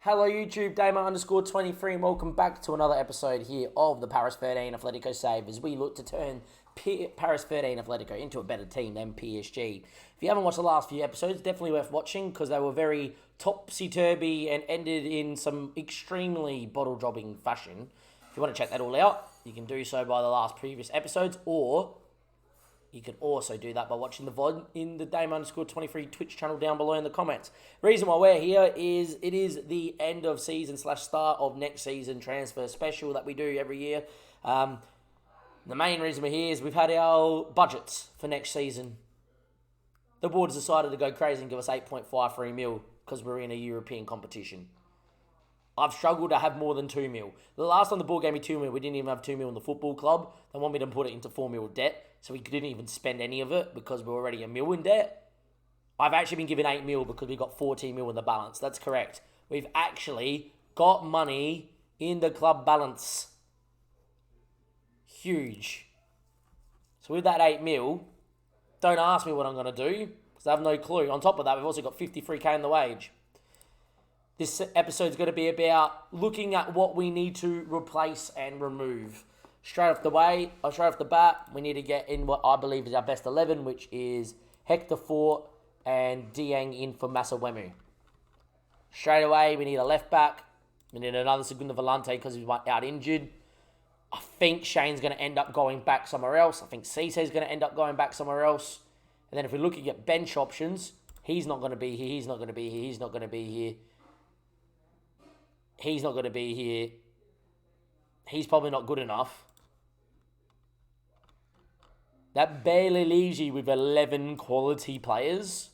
Hello YouTube, Damer_23 and welcome back to another episode here of the Paris 13 Atletico save as we look to turn Paris 13 Atletico into a better team than PSG. If you haven't watched the last few episodes, definitely worth watching because they were very topsy-turvy and ended in some extremely bottle-dropping fashion. If you want to check that all out, you can do so by the last previous episodes, or you can also do that by watching the VOD in the Dame_23 Twitch channel down below in the comments. The reason why we're here is it is the end of season / start of next season transfer special that we do every year. The main reason we're here is we've had our budgets for next season. The board has decided to go crazy and give us 8.53 mil because we're in a European competition. I've struggled to have more than 2 mil. The last time the board gave me 2 mil, we didn't even have 2 mil in the football club. They want me to put it into 4 mil debt, so we didn't even spend any of it because we're already a mil in debt. I've actually been given 8 mil because we got 14 mil in the balance. That's correct. We've actually got money in the club balance. Huge. So with that 8 mil, don't ask me what I'm going to do because I have no clue. On top of that, we've also got 53k in the wage. This episode is going to be about looking at what we need to replace and remove. Straight off the bat, we need to get in what I believe is our best 11, which is Hector Fort and Dieng in for Masawemu. Straight away, we need a left back. We need another Segunda Volante because he's out injured. I think Shane's going to end up going back somewhere else. I think Cissé's going to end up going back somewhere else. And then if we're looking at bench options, he's not going to be here, he's not going to be here, he's not going to be here. He's not going to be here. He's probably not good enough. That barely leaves you with 11 quality players.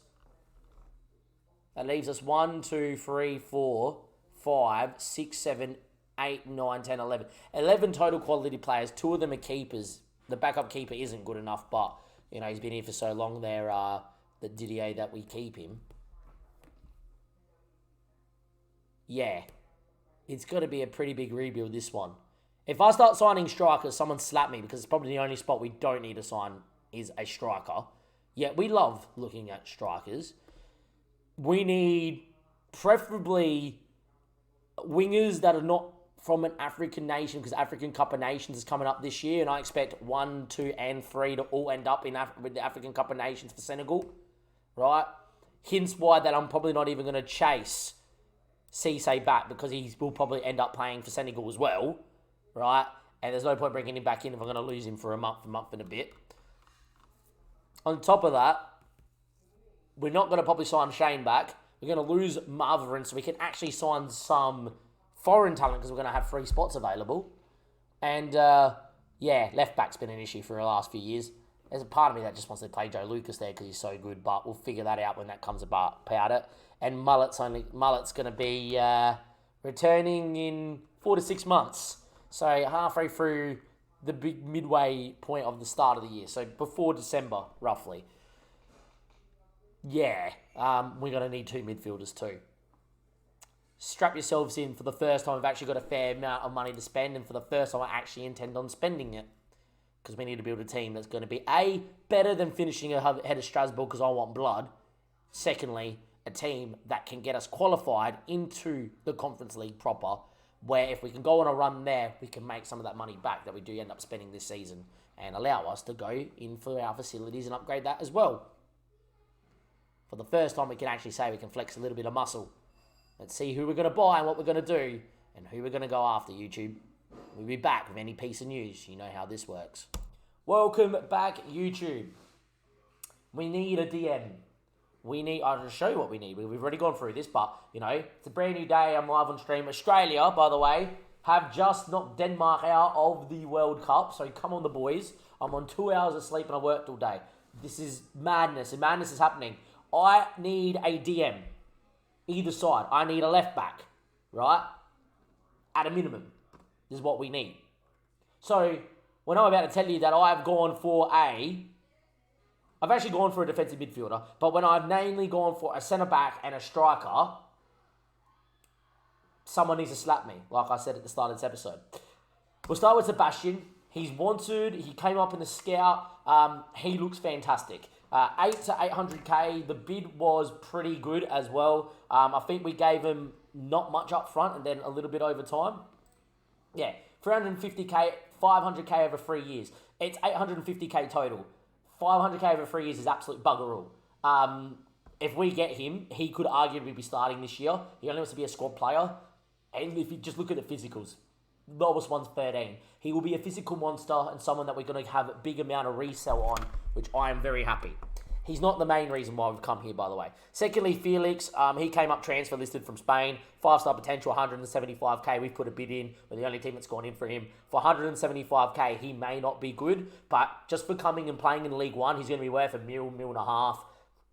That leaves us 1, 2, 3, 4, 5, 6, 7, 8, 9, 10, 11. 11 total quality players. 2 of them are keepers. The backup keeper isn't good enough, but he's been here for so long there, the Didier, that we keep him. Yeah. It's got to be a pretty big rebuild, this one. If I start signing strikers, someone slap me because it's probably the only spot we don't need to sign is a striker. Yeah, we love looking at strikers. We need preferably wingers that are not from an African nation because African Cup of Nations is coming up this year and I expect 1, 2, and 3 to all end up with the African Cup of Nations for Senegal. Right? Hence why that I'm probably not even going to chase Cissé back because he will probably end up playing for Senegal as well, right? And there's no point bringing him back in if I'm going to lose him for a month and a bit. On top of that, we're not going to probably sign Shane back. We're going to lose Marverin so we can actually sign some foreign talent because we're going to have 3 spots available. And, left back's been an issue for the last few years. There's a part of me that just wants to play Joe Lucas there because he's so good, but we'll figure that out when that comes about it. And Mullet's going to be returning in 4 to 6 months. So halfway through the big midway point of the start of the year. So before December, roughly. Yeah, we're going to need 2 midfielders too. Strap yourselves in. For the first time, we've actually got a fair amount of money to spend. And for the first time, I actually intend on spending it. Because we need to build a team that's going to be, A, better than finishing ahead of Strasbourg because I want blood. Secondly, a team that can get us qualified into the Conference League proper, where if we can go on a run there, we can make some of that money back that we do end up spending this season and allow us to go in for our facilities and upgrade that as well. For the first time, we can actually say we can flex a little bit of muscle. Let's see who we're going to buy and what we're going to do and who we're going to go after, YouTube. We'll be back with any piece of news. You know how this works. Welcome back, YouTube. We need a DM. I'll just show you what we need. We've already gone through this, but, it's a brand new day. I'm live on stream. Australia, by the way, have just knocked Denmark out of the World Cup. So come on, the boys. I'm on 2 hours of sleep and I worked all day. This is madness, and madness is happening. I need a DM. Either side. I need a left back, right? At a minimum. This is what we need. So, when I'm about to tell you that I've gone for I've actually gone for a defensive midfielder, but when I've mainly gone for a centre-back and a striker, someone needs to slap me, like I said at the start of this episode. We'll start with Sebastian. He's wanted. He came up in the scout. He looks fantastic. 8 to 800k. The bid was pretty good as well. I think we gave him not much up front and then a little bit over time. Yeah, 350k, 500k over 3 years. It's 850k total. 500k over 3 years is absolute bugger all. If we get him, he could arguably be starting this year. He only wants to be a squad player. And if you just look at the physicals, lowest one's 13. He will be a physical monster and someone that we're going to have a big amount of resell on, which I am very happy. He's not the main reason why we've come here, by the way. Secondly, Felix, he came up transfer listed from Spain. 5-star potential, 175k. We've put a bid in. We're the only team that's gone in for him. For 175k, he may not be good, but just for coming and playing in League One, he's going to be worth $1 million and a half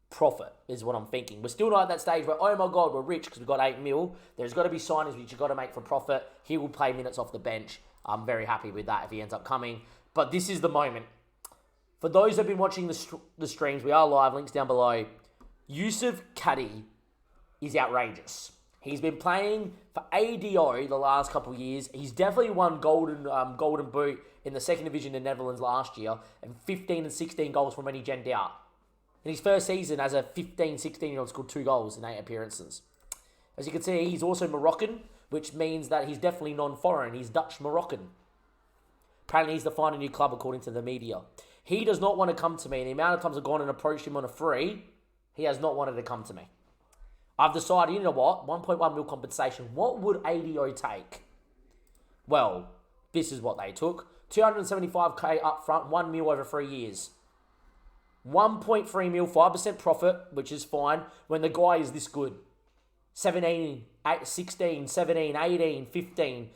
profit, is what I'm thinking. We're still not at that stage where, oh my God, we're rich because we've got $8 million. There's got to be signings which you've got to make for profit. He will play minutes off the bench. I'm very happy with that if he ends up coming. But this is the moment. For those who have been watching the streams, we are live, links down below. Yusuf Kadi is outrageous. He's been playing for ADO the last couple of years. He's definitely won golden boot in the second division in the Netherlands last year, and 15 and 16 goals from when he genned out. In his first season as a 15, 16-year-old, scored 2 goals in 8 appearances. As you can see, he's also Moroccan, which means that he's definitely non-foreign. He's Dutch-Moroccan. Apparently, he's to find a new club according to the media. He does not want to come to me. And the amount of times I've gone and approached him on a free, he has not wanted to come to me. I've decided, you know what? 1.1 mil compensation. What would ADO take? Well, this is what they took. 275k up front, 1 mil over 3 years. 1.3 mil, 5% profit, which is fine when the guy is this good. 17, 16, 17, 18, 15.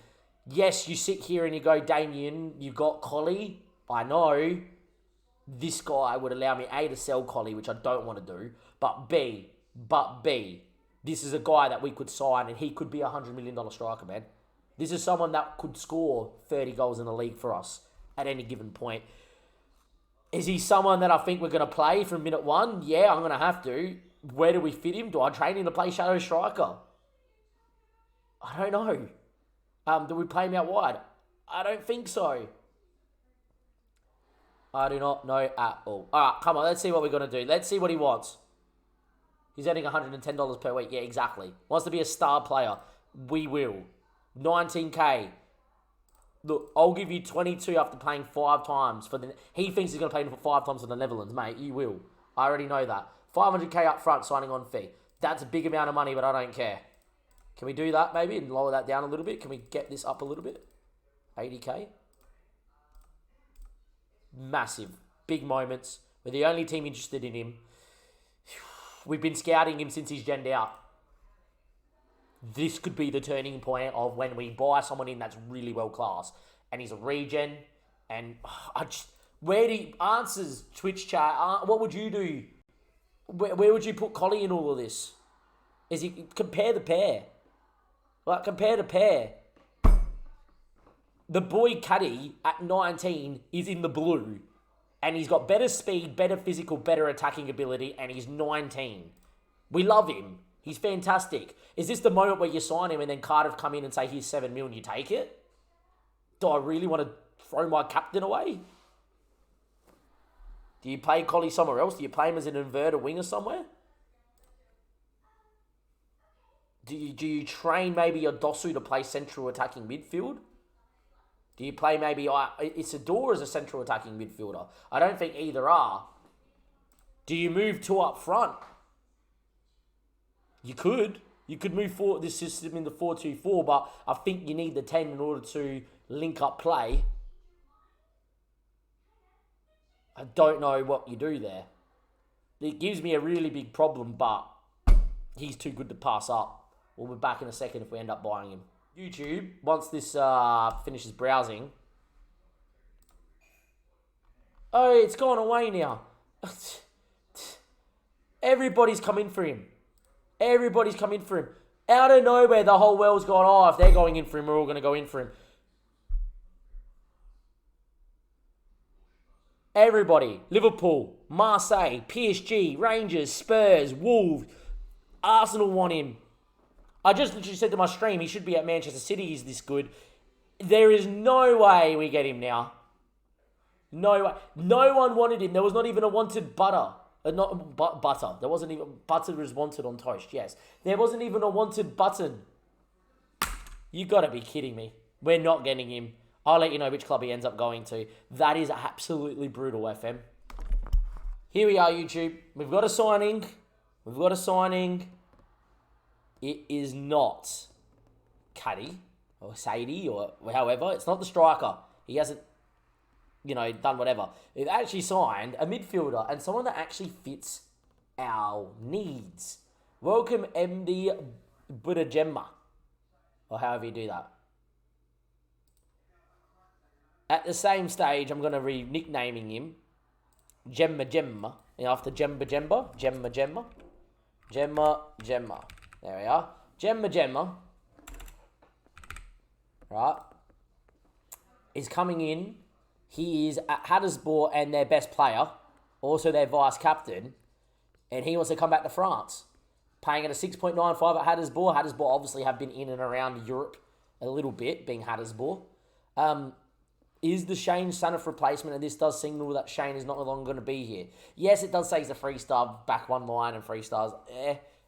Yes, you sit here and you go, Damien, you got Collie. I know. This guy would allow me, A, to sell Collie, which I don't want to do, but B, this is a guy that we could sign and he could be a $100 million striker, man. This is someone that could score 30 goals in the league for us at any given point. Is he someone that I think we're going to play from minute one? Yeah, I'm going to have to. Where do we fit him? Do I train him to play shadow striker? I don't know. Do we play him out wide? I don't think so. I do not know at all. All right, come on. Let's see what we're going to do. Let's see what he wants. He's earning $110 per week. Yeah, exactly. Wants to be a star player. We will. 19k. Look, I'll give you 22 after playing 5 times. He thinks he's going to play for 5 times for the Netherlands. Mate, you will. I already know that. 500k up front, signing on fee. That's a big amount of money, but I don't care. Can we do that maybe and lower that down a little bit? Can we get this up a little bit? 80k. Massive. Big moments. We're the only team interested in him. We've been scouting him since he's genned out. This could be the turning point of when we buy someone in that's really well class. And he's a regen. And where do you, answers, Twitch chat, what would you do? Where would you put Collie in all of this? Is he, compare the pair. Like, compare the pair. The boy Cuddy at 19 is in the blue. And he's got better speed, better physical, better attacking ability. And he's 19. We love him. He's fantastic. Is this the moment where you sign him and then Cardiff come in and say, here's 7 million, you take it? Do I really want to throw my captain away? Do you play Collie somewhere else? Do you play him as an inverted winger somewhere? Do you train maybe a Dosu to play central attacking midfield? Do you play maybe Isidore as a central attacking midfielder? I don't think either are. Do you move 2 up front? You could. You could move forward this system in the 4-2-4, but I think you need the 10 in order to link up play. I don't know what you do there. It gives me a really big problem, but he's too good to pass up. We'll be back in a second if we end up buying him. YouTube, once this finishes browsing. Oh, it's gone away now. Everybody's come in for him. Everybody's come in for him. Out of nowhere, the whole world's gone, oh, if they're going in for him, we're all going to go in for him. Everybody. Liverpool, Marseille, PSG, Rangers, Spurs, Wolves, Arsenal want him. I just literally said to my stream, he should be at Manchester City, he's this good. There is no way we get him now. No way. No one wanted him. There was not even a wanted butter. Not butter. There wasn't even... Butter was wanted on toast, yes. There wasn't even a wanted button You got to be kidding me. We're not getting him. I'll let you know which club he ends up going to. That is absolutely brutal, FM. Here we are, YouTube. We've got a signing. It is not Cuddy or Sadie or however. It's not the striker. He hasn't, done whatever. They've actually signed a midfielder and someone that actually fits our needs. Welcome, MD Budajemma. Or however you do that. At the same stage, I'm going to be nicknaming him Gemma. After Gemma. There we are. Gemma. Right. Is coming in. He is at Hattersburg and their best player. Also their vice captain. And he wants to come back to France. Paying at a 6.95 at Hattersburg. Hattersburg obviously have been in and around Europe a little bit, being Hattersburg. Is the Shane Saniff replacement, and this does signal that Shane is not longer going to be here. Yes, it does say he's a 3-star, back one line and 3 stars.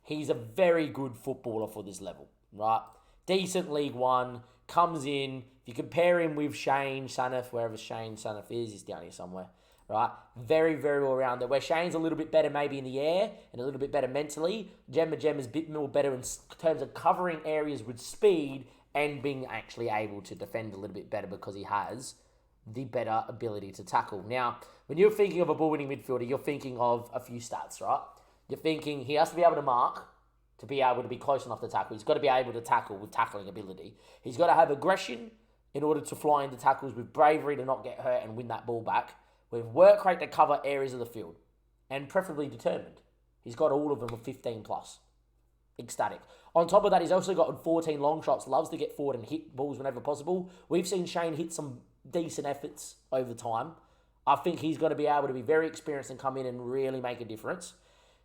He's a very good footballer for this level, right? Decent League One, comes in. If you compare him with Shane Saniff, wherever Shane Saniff is, he's down here somewhere, right? Very, very all-rounder. Where Shane's a little bit better maybe in the air and a little bit better mentally, Gemma's a bit more better in terms of covering areas with speed and being actually able to defend a little bit better because he has the better ability to tackle. Now, when you're thinking of a ball-winning midfielder, you're thinking of a few stats, right? You're thinking he has to be able to mark to be able to be close enough to tackle. He's got to be able to tackle with tackling ability. He's got to have aggression in order to fly into tackles, with bravery to not get hurt and win that ball back, with work rate to cover areas of the field, and preferably determined. He's got all of them of 15 plus. Ecstatic. On top of that, he's also got 14 long shots, loves to get forward and hit balls whenever possible. We've seen Shane hit some decent efforts over time. I think he's going to be able to be very experienced and come in and really make a difference.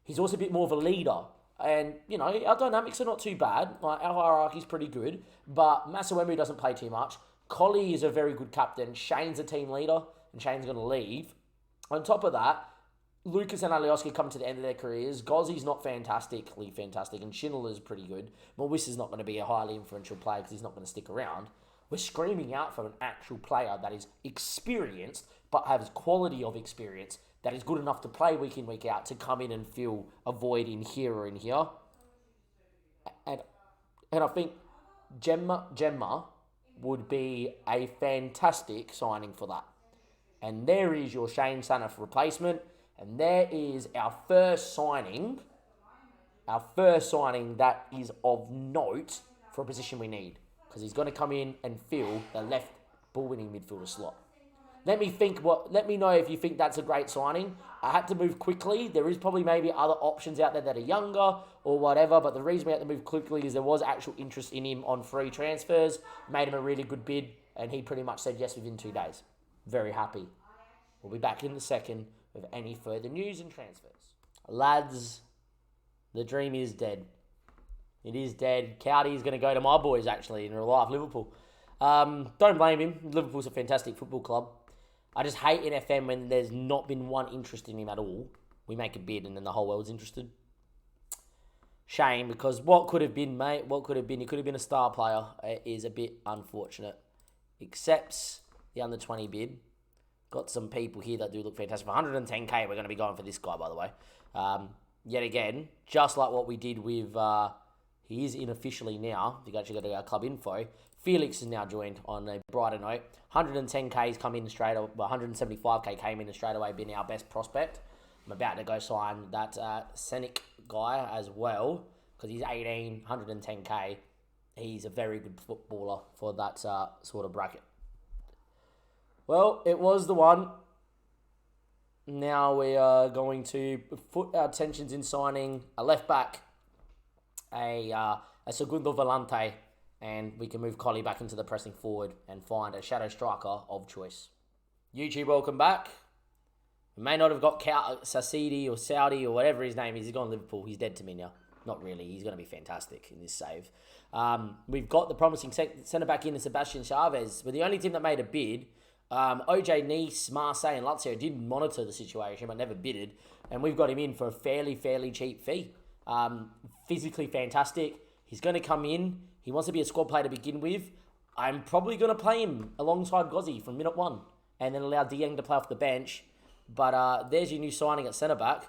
He's also a bit more of a leader. And, our dynamics are not too bad. Like, our hierarchy's pretty good. But Masawemu doesn't play too much. Collie is a very good captain. Shane's a team leader. And Shane's going to leave. On top of that, Lucas and Alioski come to the end of their careers. Gozzi's not fantastically fantastic. And Schindler's pretty good. Mawissa's not going to be a highly influential player because he's not going to stick around. We're screaming out for an actual player that is experienced, but has quality of experience, that is good enough to play week in, week out, to come in and fill a void in here or in here. And I think Gemma would be a fantastic signing for that. And there is your Shane Saniff replacement. And there is our first signing that is of note for a position we need. Because he's going to come in and fill the left ball-winning midfielder slot. Let me know if you think that's a great signing. I had to move quickly. There is probably maybe other options out there that are younger or whatever, but the reason we had to move quickly is there was actual interest in him on free transfers. Made him a really good bid, and he pretty much said yes within 2 days. Very happy. We'll be back in a second with any further news and transfers. Lads, the dream is dead. It is dead. Cowdy is going to go to my boys, actually, in real life, Liverpool. Don't blame him. Liverpool's a fantastic football club. I just hate in FM when there's not been one interest in him at all. We make a bid and then the whole world's interested. Shame, because what could have been, mate? What could have been? He could have been a star player. It is a bit unfortunate. Accepts the under 20 bid. Got some people here that do look fantastic. For 110k, we're going to be going for this guy, by the way. Yet again, just like what we did with... he is in officially now. If you actually go to our club info, Felix is now joined on a brighter note. 110k's come in straight away. 175k came in straight away, being our best prospect. I'm about to go sign that Scenic guy as well because he's 18, 110k. He's a very good footballer for that sort of bracket. Well, it was the one. Now we are going to put our attentions in signing a left back, a Segundo Volante, and we can move Collie back into the pressing forward and find a shadow striker of choice. YouTube, welcome back. We may not have got Sassidi or Saudi or whatever his name is. He's gone to Liverpool. He's dead to me now. Not really. He's going to be fantastic in this save. We've got the promising centre-back in Sebastian Chavez. We're the only team that made a bid. OJ Nice, Marseille and Lazio did monitor the situation but never bidded. And we've got him in for a fairly cheap fee. Physically fantastic. He's going to come in. He wants to be a squad player to begin with. I'm probably going to play him alongside Gozzi from minute 1 and then allow Dieng to play off the bench. But there's your new signing at centre-back.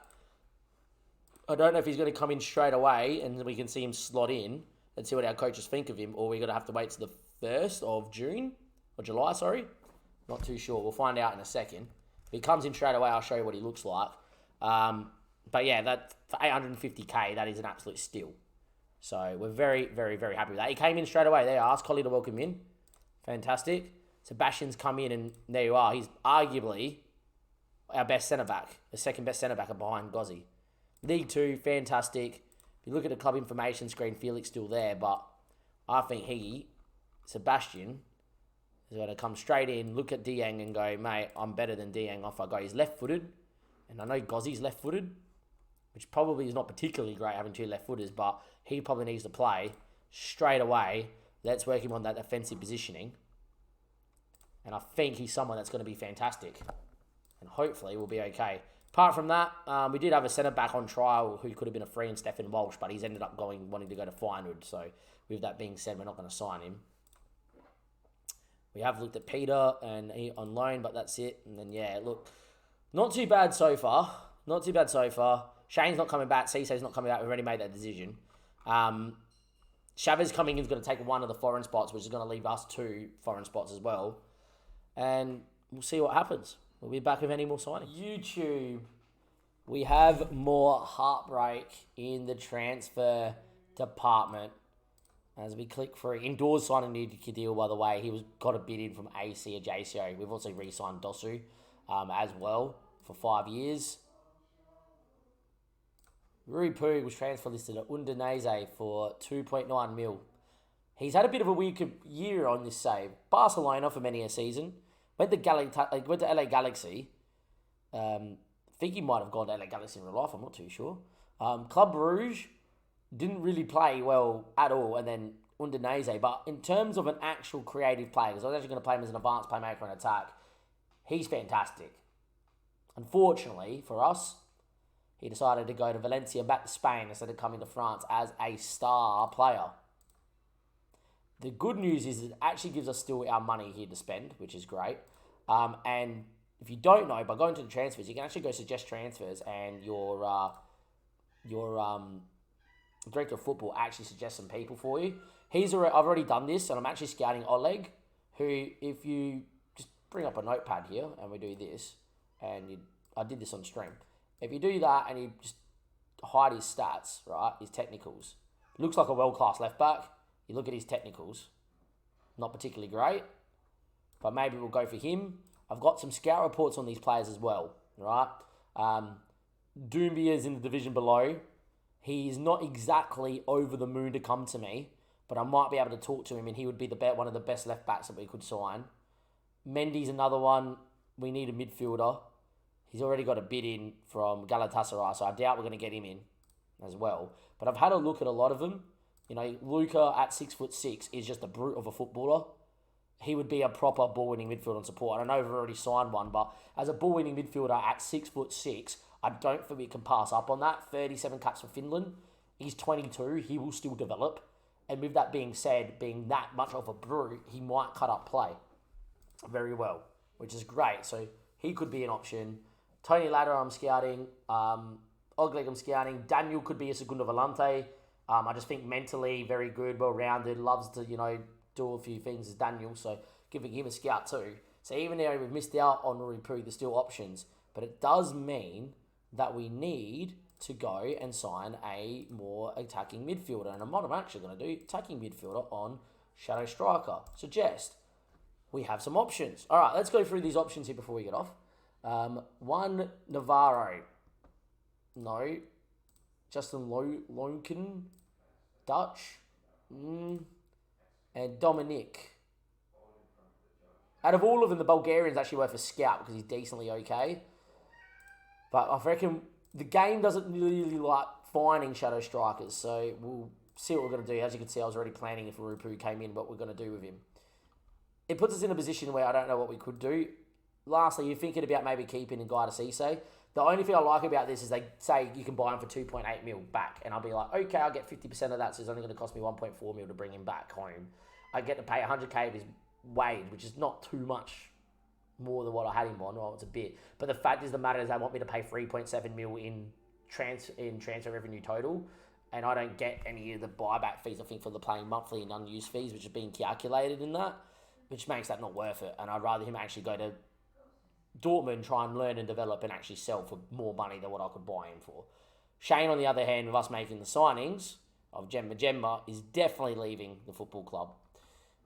I don't know if he's going to come in straight away and we can see him slot in and see what our coaches think of him, or we're going to have to wait till the 1st of June, or July, sorry. Not too sure. We'll find out in a second. If he comes in straight away, I'll show you what he looks like. But yeah, that for 850k, that is an absolute steal. So we're very, very, very happy with that. He came in straight away. There, I asked Collie to welcome him in. Fantastic. Sebastian's come in, and there you are. He's arguably our best centre-back, the second best centre-back behind Gozzi. League 2, fantastic. If you look at the club information screen, Felix still there, but I think Sebastian, is going to come straight in, look at Dieng and go, mate, I'm better than Dieng. Off I go. He's left-footed, and I know Gozzi's left-footed, which probably is not particularly great having 2 left-footers, but he probably needs to play straight away. Let's work him on that defensive positioning. And I think he's someone that's going to be fantastic. And hopefully we'll be okay. Apart from that, we did have a centre-back on trial who could have been a free in Stefan Walsh, but he's ended up wanting to go to Finewood. So with that being said, we're not going to sign him. We have looked at Peter and he on loan, but that's it. And then, yeah, look, not too bad so far. Not too bad so far. Shane's not coming back. Cisse's not coming back. We've already made that decision. Chavez coming in is going to take one of the foreign spots, which is going to leave us 2 foreign spots as well. And we'll see what happens. We'll be back with any more signings. YouTube. We have more heartbreak in the transfer department. As we click through. Indoors signed a new deal, by the way. He got a bid in from AC or JCO. We've also re-signed Dosu as well for 5 years. Rui Poo was transfer listed at Udinese for 2.9 mil. He's had a bit of a weak year on this save. Barcelona for many a season. Went to LA Galaxy. I think he might have gone to LA Galaxy in real life. I'm not too sure. Club Rouge didn't really play well at all. And then Udinese. But in terms of an actual creative player, because I was actually going to play him as an advanced playmaker and attack, he's fantastic. Unfortunately for us, he decided to go to Valencia, back to Spain, instead of coming to France as a star player. The good news is it actually gives us still our money here to spend, which is great. And if you don't know, by going to the transfers, you can actually go suggest transfers, and your director of football actually suggests some people for you. I've already done this, and I'm actually scouting Oleg, who, if you just bring up a notepad here, and we do this, and I did this on stream. If you do that and you just hide his stats, right, his technicals, looks like a world-class left-back. You look at his technicals, not particularly great, but maybe we'll go for him. I've got some scout reports on these players as well, right? Doumbia is in the division below. He's not exactly over the moon to come to me, but I might be able to talk to him, and he would be one of the best left-backs that we could sign. Mendy's another one. We need a midfielder. He's already got a bid in from Galatasaray, so I doubt we're going to get him in as well. But I've had a look at a lot of them. You know, Luca at 6'6" is just a brute of a footballer. He would be a proper ball-winning midfielder on support. I know we've already signed one, but as a ball-winning midfielder at 6'6", I don't think we can pass up on that. 37 caps for Finland. He's 22. He will still develop. And with that being said, being that much of a brute, he might cut up play very well, which is great. So he could be an option. Tony Ladder, I'm scouting. Oleg, I'm scouting. Daniel could be a Segundo Volante. I just think mentally very good, well-rounded, loves to, do a few things as Daniel. So giving him a scout too. So even though we've missed out on Rui Poo, there's still options. But it does mean that we need to go and sign a more attacking midfielder. And I'm actually going to do attacking midfielder on Shadow Striker. Suggest we have some options. All right, let's go through these options here before we get off. One, Navarro. No. Justin Lonkin. Dutch. And Dominic. Out of all of them, the Bulgarian's actually worth a scout because he's decently okay. But I reckon the game doesn't really like finding shadow strikers, so we'll see what we're going to do. As you can see, I was already planning if Rupu came in, what we're going to do with him. It puts us in a position where I don't know what we could do. Lastly, you're thinking about maybe keeping Guida Cisse. The only thing I like about this is they say you can buy him for 2.8 mil back, and I'll be like, okay, I'll get 50% of that, so it's only going to cost me 1.4 mil to bring him back home. I get to pay 100k of his wage, which is not too much more than what I had him on. Well, it's a bit, but the fact is, the matter is, they want me to pay 3.7 mil in transfer revenue total, and I don't get any of the buyback fees. I think for the playing monthly and unused fees, which are being calculated in that, which makes that not worth it. And I'd rather him actually go to Dortmund, try and learn and develop and actually sell for more money than what I could buy him for. Shane, on the other hand, with us making the signings of Jemma, is definitely leaving the football club.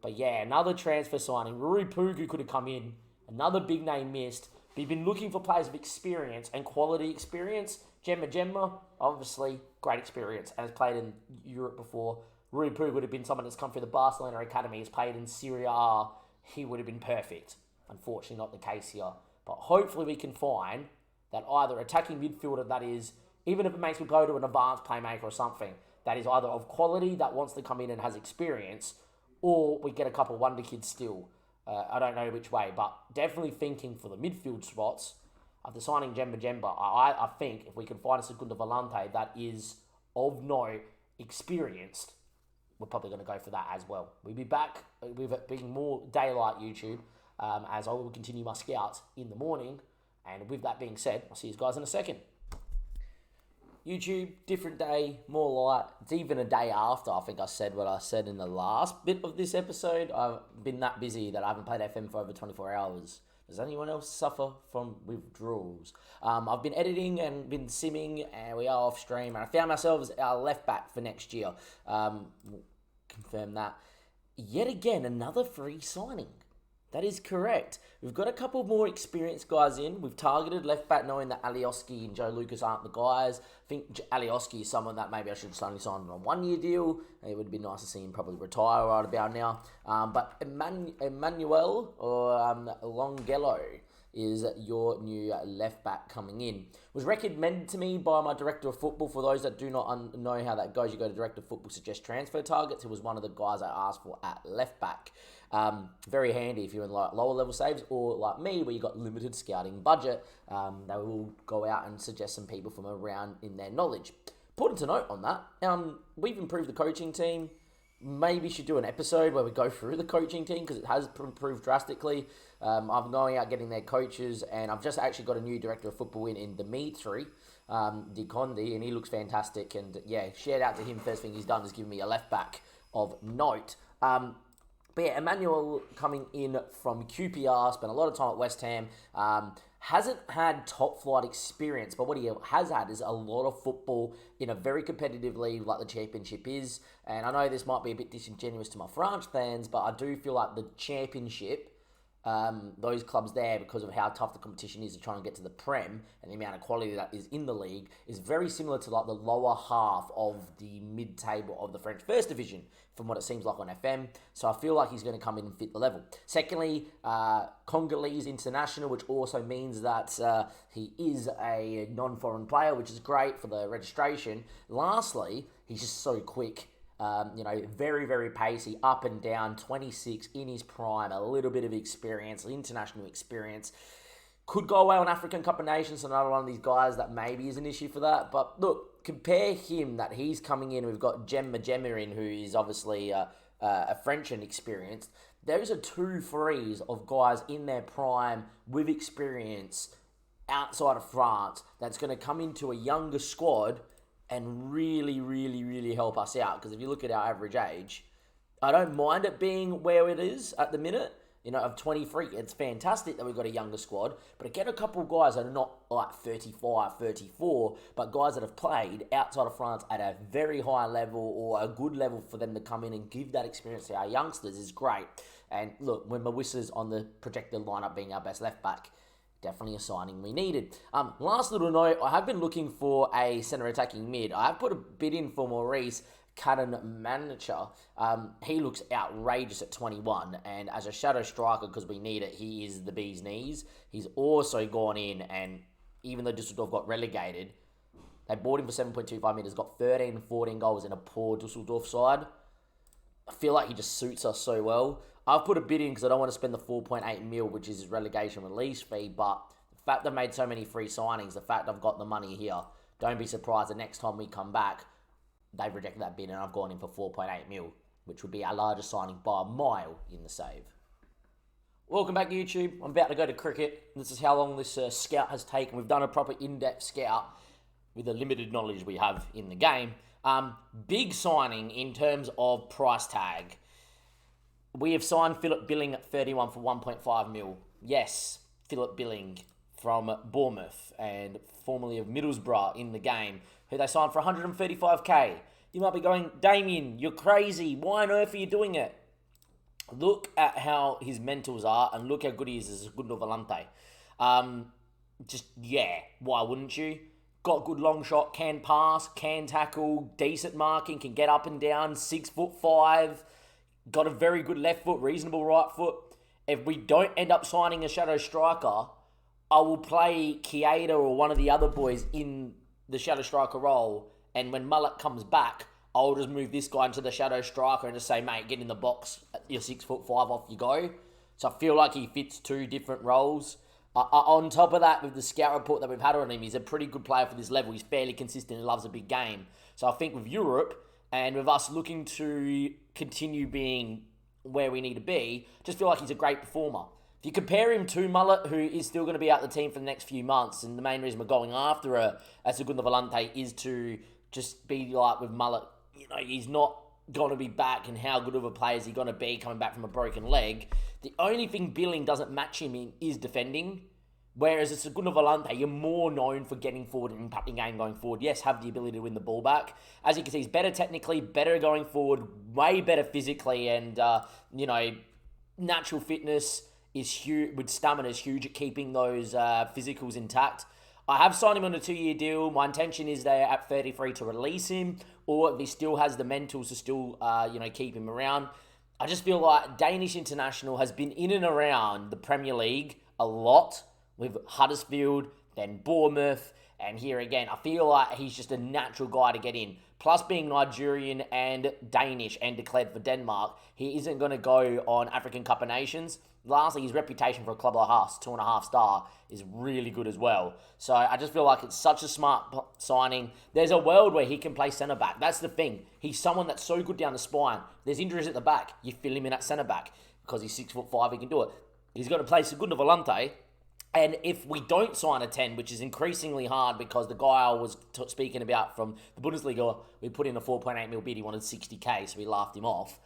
But yeah, another transfer signing. Rui Pugu could have come in. Another big name missed. We've been looking for players of experience and quality experience. Jemma, obviously, great experience and has played in Europe before. Rui Pugu would have been someone that's come through the Barcelona Academy, has played in Serie A. He would have been perfect. Unfortunately, not the case here. But hopefully we can find that either attacking midfielder that is, even if it makes me go to an advanced playmaker or something, that is either of quality, that wants to come in and has experience, or we get a couple of wonder kids still. I don't know which way, but definitely thinking for the midfield spots, after signing Jemba, I think if we can find a Segunda Volante that is of no experienced, we're probably going to go for that as well. We'll be back with it being more daylight YouTube, as I will continue my scouts in the morning. And with that being said, I'll see you guys in a second. YouTube, different day, more light. It's even a day after I think I said what I said in the last bit of this episode. I've been that busy that I haven't played FM for over 24 hours. Does anyone else suffer from withdrawals? I've been editing and been simming, and we are off stream. And I found myself as our left back for next year. Confirm that. Yet again, another free signing. That is correct. We've got a couple more experienced guys in. We've targeted left back, knowing that Alioski and Joe Lucas aren't the guys. I think Alioski is someone that maybe I should have only signed on a 1-year deal. It would be nice to see him probably retire right about now. But Emmanuel or Longello is your new left back coming in. Was recommended to me by my director of football. For those that do not know how that goes, you go to director of football, suggest transfer targets. It was one of the guys I asked for at left back. Very handy if you're in like lower level saves, or like me where you got limited scouting budget. They will go out and suggest some people from around in their knowledge. Important to note on that, we've improved the coaching team. Maybe should do an episode where we go through the coaching team because it has improved drastically. I'm going out getting their coaches, and I've just actually got a new director of football in Dimitri Di Condi, and he looks fantastic. And yeah, shout out to him. First thing he's done is given me a left back of note. But yeah, Emmanuel coming in from QPR, spent a lot of time at West Ham, hasn't had top flight experience, but what he has had is a lot of football in a very competitive league like the Championship is. And I know this might be a bit disingenuous to my France fans, but I do feel like the Championship, those clubs there, because of how tough the competition is to try and get to the Prem and the amount of quality that is in the league, is very similar to like the lower half of the mid-table of the French First Division, from what it seems like on FM. So I feel like he's going to come in and fit the level. Secondly, Congolese international, which also means that he is a non-foreign player, which is great for the registration. Lastly, he's just so quick. Very, very pacey, up and down, 26 in his prime, a little bit of experience, international experience. Could go away on African Cup of Nations, another one of these guys that maybe is an issue for that. But look, compare him, that he's coming in. We've got Gemma in, who is obviously a French and experienced. Those are 2 threes of guys in their prime with experience outside of France that's going to come into a younger squad and really, really, really help us out. Because if you look at our average age, I don't mind it being where it is at the minute, of 23. It's fantastic that we've got a younger squad. But again, a couple of guys that are not like 35, 34, but guys that have played outside of France at a very high level or a good level for them to come in and give that experience to our youngsters is great. And look, when Mawissa's on the projected lineup being our best left back, definitely a signing we needed. Last little note, I have been looking for a centre attacking mid. I have put a bid in for Maurice Manacher. He looks outrageous at 21, and as a shadow striker, because we need it, he is the bee's knees. He's also gone in, and even though Dusseldorf got relegated, they bought him for 7.25 metres, got 13 and 14 goals in a poor Dusseldorf side. I feel like he just suits us so well. I've put a bid in because I don't want to spend the 4.8 mil, which is his relegation release fee, but the The fact they've made so many free signings, the fact I've got the money here, don't be surprised the next time we come back, they've rejected that bid and I've gone in for 4.8 mil, which would be our largest signing by a mile in the save. Welcome back, YouTube. I'm about to go to cricket. This is how long this scout has taken. We've done a proper in-depth scout with the limited knowledge we have in the game. Big signing in terms of price tag. We have signed Philip Billing at 31 for 1.5 mil. Yes, Philip Billing from Bournemouth and formerly of Middlesbrough in the game, who they signed for 135k. You might be going, Damien, you're crazy. Why on earth are you doing it? Look at how his mentals are and look how good he is as a Segundo Volante. Why wouldn't you? Got good long shot, can pass, can tackle, decent marking, can get up and down, 6'5", got a very good left foot, reasonable right foot. If we don't end up signing a shadow striker, I will play Kieda or one of the other boys in the shadow striker role, and when Mullet comes back, I'll just move this guy into the shadow striker and just say, mate, get in the box, you're 6'5", off you go. So I feel like he fits two different roles. On top of that, with the scout report that we've had on him, he's a pretty good player for this level. He's fairly consistent and loves a big game. So I think with Europe and with us looking to continue being where we need to be, just feel like he's a great performer. If you compare him to Mullet, who is still going to be out the team for the next few months, and the main reason we're going after a Segundo Volante is to just be like with Mullet, he's not going to be back, and how good of a player is he going to be coming back from a broken leg? The only thing Billing doesn't match him in is defending. Whereas a Segundo Volante, you're more known for getting forward and impacting game going forward. Yes, have the ability to win the ball back. As you can see, he's better technically, better going forward, way better physically, and, natural fitness is huge, with stamina is huge at keeping those physicals intact. I have signed him on a 2-year deal. My intention is there at 33 to release him, or if he still has the mentals to still, keep him around. I just feel like Danish international has been in and around the Premier League a lot, with Huddersfield, then Bournemouth, and here again. I feel like he's just a natural guy to get in. Plus being Nigerian and Danish and declared for Denmark, he isn't going to go on African Cup of Nations. Lastly, his reputation for a club like us, 2.5 star, is really good as well. So I just feel like it's such a smart signing. There's a world where he can play centre-back. That's the thing. He's someone that's so good down the spine. There's injuries at the back. You fill him in at centre-back because he's 6'5", he can do it. He's got to play Segundo Volante. And if we don't sign a 10, which is increasingly hard because the guy I was speaking about from the Bundesliga, we put in a 4.8 mil bid, he wanted 60k, so we laughed him off.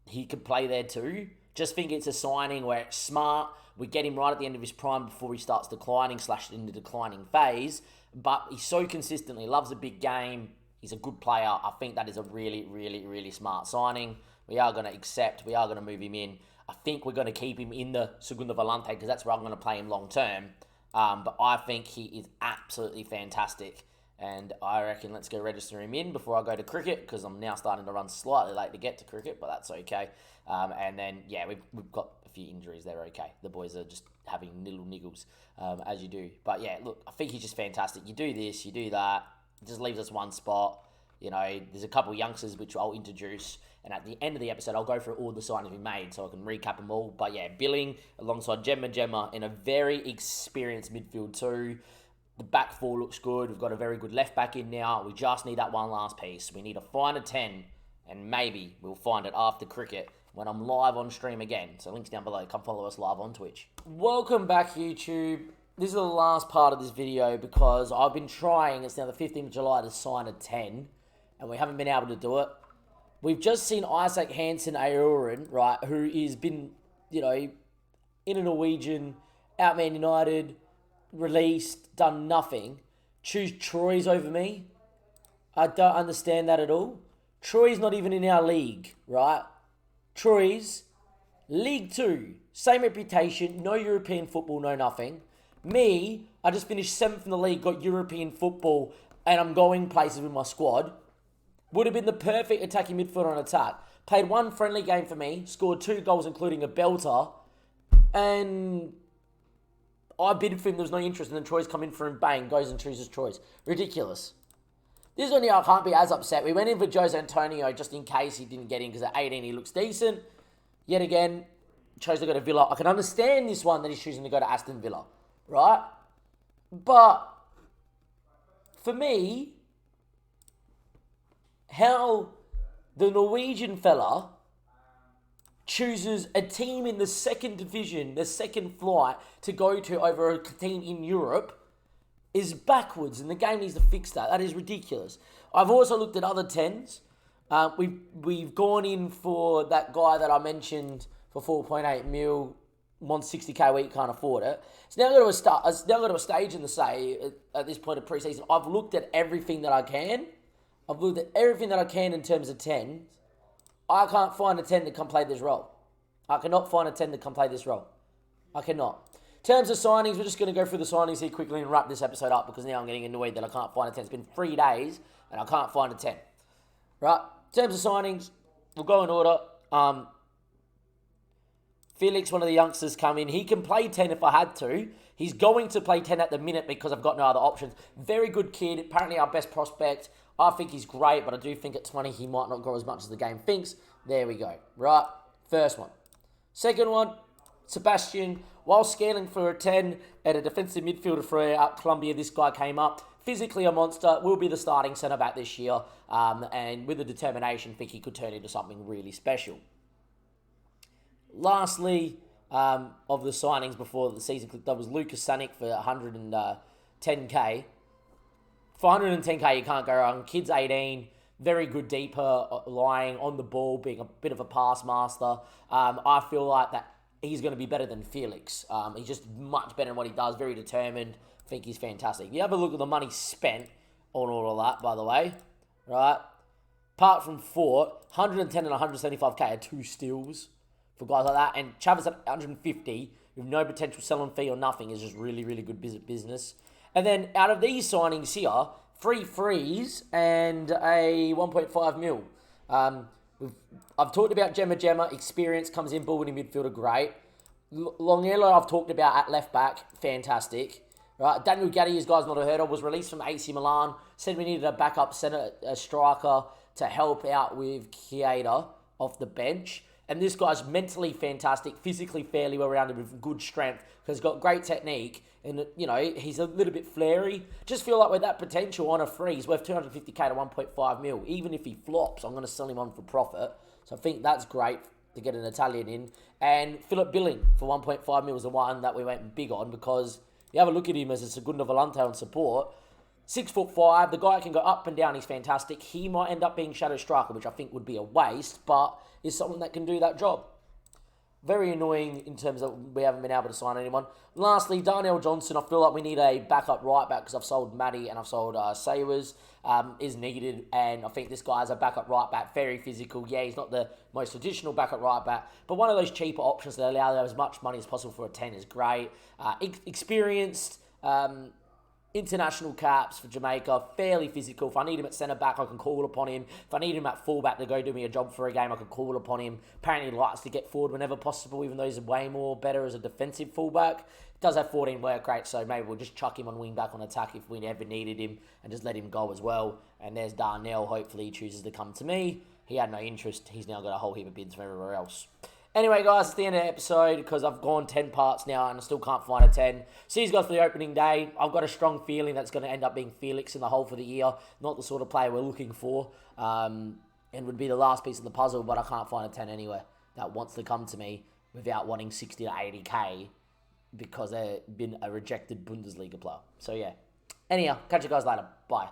He could play there too. Just think it's a signing where it's smart. We get him right at the end of his prime before he starts declining / in the declining phase. But he's so consistent. He loves a big game. He's a good player. I think that is a really, really, really smart signing. We are going to accept. We are going to move him in. I think we're going to keep him in the Segundo Volante because that's where I'm going to play him long term. But I think he is absolutely fantastic. And I reckon let's go register him in before I go to cricket because I'm now starting to run slightly late to get to cricket, but that's okay. And then, we've got a few injuries. They're okay. The boys are just having little niggles, as you do. But yeah, look, I think he's just fantastic. You do this, you do that. It just leaves us one spot. There's a couple of youngsters which I'll introduce. And at the end of the episode, I'll go through all the signings we made so I can recap them all. But yeah, Billing alongside Gemma in a very experienced midfield too. The back four looks good. We've got a very good left back in now. We just need that one last piece. We need to find a 10, and maybe we'll find it after cricket when I'm live on stream again. So links down below. Come follow us live on Twitch. Welcome back, YouTube. This is the last part of this video because I've been trying, it's now the 15th of July, to sign a 10, and we haven't been able to do it. We've just seen Isaac Hansen Aoren, right, who has been, in a Norwegian, out Man United, released, done nothing, choose Troyes over me. I don't understand that at all. Troyes not even in our league, right? Troyes, League 2, same reputation, no European football, no nothing. Me, I just finished 7th in the league, got European football, and I'm going places with my squad. Would have been the perfect attacking midfielder on attack. Played one friendly game for me, scored 2 goals including a belter, and I bid for him, there was no interest, and then Troyes come in for him, bang, goes and chooses Troyes. Ridiculous. This is when I can't be as upset. We went in for Jose Antonio just in case he didn't get in because at 18 he looks decent. Yet again, chose to go to Villa. I can understand this one that he's choosing to go to Aston Villa. right? But for me, how the Norwegian fella chooses a team in the second division, the second flight, to go to over a team in Europe is backwards, and the game needs to fix that. That is ridiculous. I've also looked at other 10s. We've gone in for that guy that I mentioned for 4.8 mil, wants 60k a week, can't afford it. It's now got to a stage in the say at this point of preseason. I've looked at everything that I can. I've looked at everything that I can in terms of 10s. I can't find a 10 to come play this role. I cannot find a 10 to come play this role. I cannot. In terms of signings, we're just going to go through the signings here quickly and wrap this episode up because now I'm getting annoyed that I can't find a 10. It's been 3 days and I can't find a 10. Right? In terms of signings, we'll go in order. Felix, one of the youngsters, come in. He can play 10 if I had to. He's going to play 10 at the minute because I've got no other options. Very good kid. Apparently our best prospect. I think he's great, but I do think at 20 he might not grow as much as the game thinks. There we go. Right, first one. Second one, Sebastian. While scaling for a 10 at a defensive midfielder for out Colombia, this guy came up. Physically a monster, will be the starting centre-back this year, and with the determination, think he could turn into something really special. Lastly, of the signings before the season clicked, that was Lucas Sanic for 110k. For 110k, you can't go wrong. Kid's 18, very good deeper, lying on the ball, being a bit of a pass master. I feel like that he's going to be better than Felix. He's just much better in what he does, very determined. I think he's fantastic. You have a look at the money spent on all of that, by the way, right? Apart from Fort, 110 and 175k are 2 steals for guys like that. And Chavez at 150 with no potential selling fee or nothing is just really, really good business. And then out of these signings here, 3 frees and a 1.5 mil. I've talked about Gemma. Experience comes in, ball winning midfielder, great. Longelo I've talked about at left back, fantastic. Right, Daniel Gatti, you guys not have heard of, was released from AC Milan. Said we needed a backup centre, a striker to help out with Chiesa off the bench. And this guy's mentally fantastic, physically fairly well-rounded with good strength, because he's got great technique, and, you know, he's a little bit flary. Just feel like with that potential on a free, he's worth 250k to 1.5 mil. Even if he flops, I'm going to sell him on for profit. So I think that's great to get an Italian in. And Philip Billing for 1.5 mil is the one that we went big on, because you have a look at him as a Segundo Volante on support. 6'5", the guy can go up and down, he's fantastic. He might end up being shadow striker, which I think would be a waste, but is someone that can do that job. Very annoying in terms of we haven't been able to sign anyone. Lastly, Darnell Johnson, I feel like we need a backup right back because I've sold Matty and I've sold Sayers, is needed, and I think this guy is a backup right back, very physical. Yeah, he's not the most traditional backup right back, but one of those cheaper options that allow as much money as possible for a 10 is great. Experienced, international caps for Jamaica, fairly physical. If I need him at centre-back, I can call upon him. If I need him at full-back to go do me a job for a game, I can call upon him. Apparently he likes to get forward whenever possible, even though he's way more better as a defensive full-back. He does have 14 work rate, so maybe we'll just chuck him on wing-back on attack if we ever needed him and just let him go as well. And there's Darnell. Hopefully he chooses to come to me. He had no interest. He's now got a whole heap of bids from everywhere else. Anyway, guys, it's the end of the episode because I've gone 10 parts now and I still can't find a 10. See you guys for the opening day. I've got a strong feeling that's going to end up being Felix in the hole for the year. Not the sort of player we're looking for. And would be the last piece of the puzzle, but I can't find a 10 anywhere that wants to come to me without wanting 60 to 80k because they've been a rejected Bundesliga player. So, yeah. Anyhow, catch you guys later. Bye.